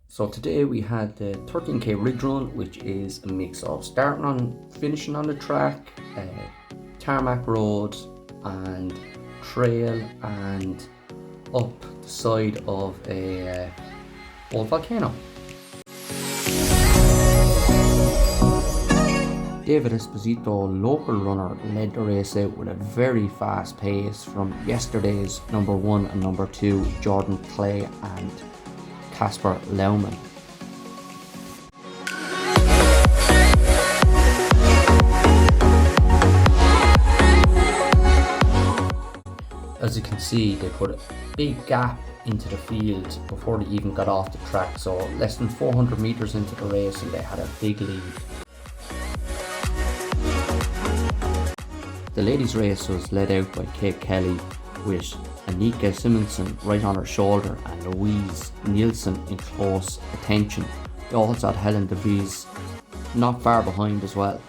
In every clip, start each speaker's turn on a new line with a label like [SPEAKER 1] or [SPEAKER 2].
[SPEAKER 1] So today we had the 13k ridge run, which is a mix of starting on, finishing on the track, tarmac road and trail and up the side of a old volcano. David Esposito, local runner, led the race out with a very fast pace from yesterday's number 1 and number 2, Jordan Clay and Casper Laumann. As you can see, they put a big gap into the field before they even got off the track, so less than 400 meters into the race and they had a big lead. The ladies' race was led out by Kate Kelly with Anika Simonson right on her shoulder and Louise Nielsen in close attention. They also had Helen DeVries not far behind as well.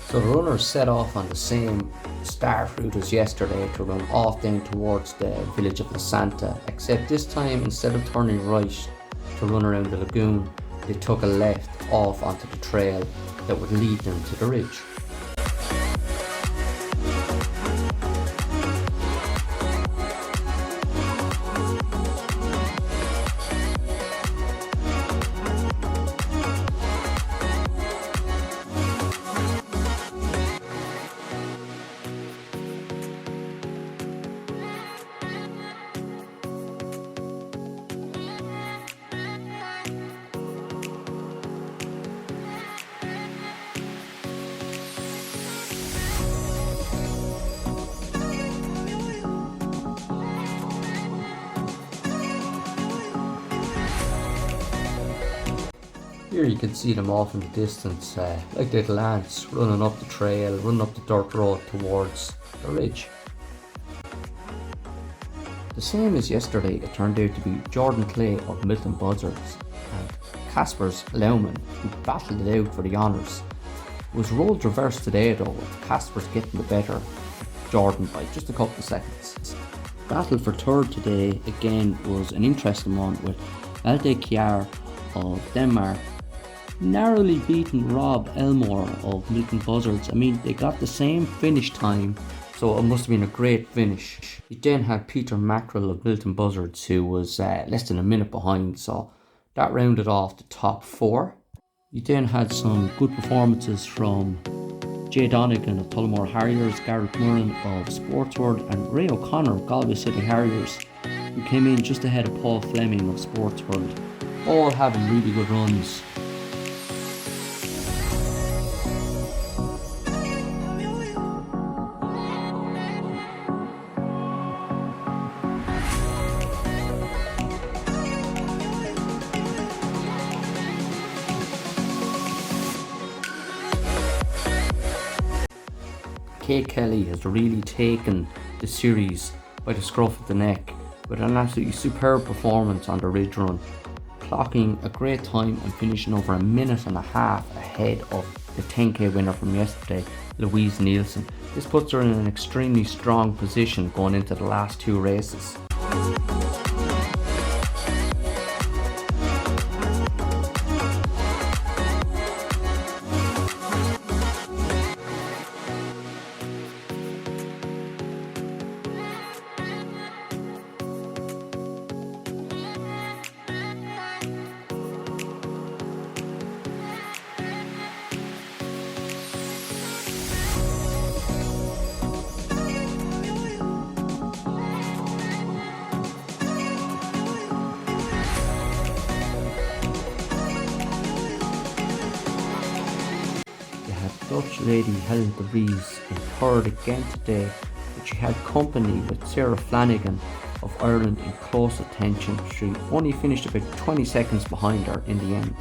[SPEAKER 1] So the runners set off on the same start route as yesterday to run off down towards the village of La Santa, except this time instead of turning right to run around the lagoon, they took a left off onto the trail that would lead them to the ridge. Here you can see them off in the distance, like little ants running up the trail, running up the dirt road towards the ridge. The same as yesterday, it turned out to be Jordan Clay of Milton Buzzards and Casper's Laumann, who battled it out for the honours. It was rolled reverse today though, with Casper's getting the better of Jordan by just a couple of seconds. Battle for third today again was an interesting one, with Elde Kjær of Denmark narrowly beaten Rob Elmore of Milton Buzzards. I mean, they got the same finish time, so it must have been a great finish. You then had Peter Mackerel of Milton Buzzards, who was less than a minute behind, so that rounded off the top 4. You then had some good performances from Jay Donegan of Tullamore Harriers, Gareth Murren of Sportsworld and Ray O'Connor of Galway City Harriers, who came in just ahead of Paul Fleming of Sportsworld, all having really good runs. Kate Kelly has really taken the series by the scruff of the neck with an absolutely superb performance on the ridge run, clocking a great time and finishing over a minute and a half ahead of the 10k winner from yesterday, Louise Nielsen. This puts her in an extremely strong position going into the last two races. You had Dutch lady Helen de Vries in third again today, but she had company with Sarah Flanagan of Ireland in close attention. She only finished about 20 seconds behind her in the end.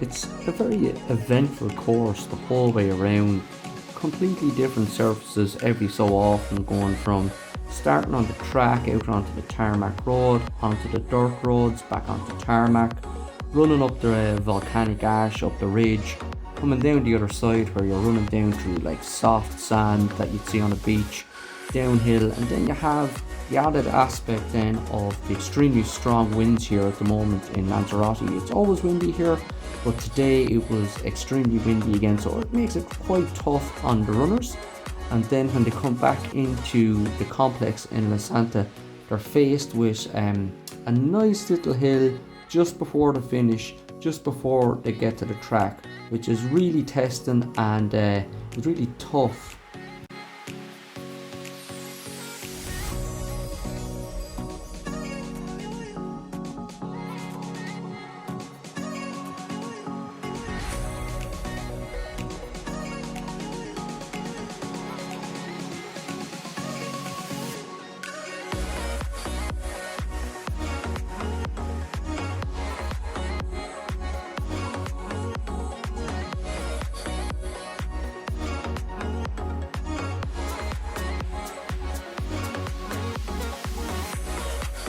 [SPEAKER 1] It's a very eventful course the whole way around. Completely different surfaces every so often, going from starting on the track out onto the tarmac road, onto the dirt roads, back onto tarmac, running up the volcanic ash up the ridge, coming down the other side where you're running down through like soft sand that you'd see on a beach, downhill, and then you have the added aspect then of the extremely strong winds here at the moment in Lanzarote. It's always windy here, but today it was extremely windy again, so it makes it quite tough on the runners. And then when they come back into the complex in La Santa, they're faced with a nice little hill just before the finish, just before they get to the track, which is really testing and it's really tough.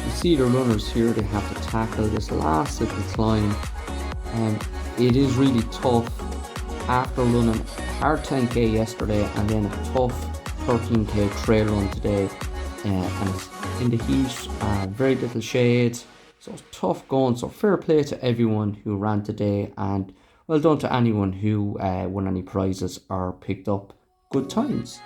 [SPEAKER 1] You see the runners here, they have to tackle this last little climb, and it is really tough after running a hard 10k yesterday and then a tough 13k trail run today, and it's in the heat, very little shade, so it's tough going. So fair play to everyone who ran today, and well done to anyone who won any prizes or picked up good times.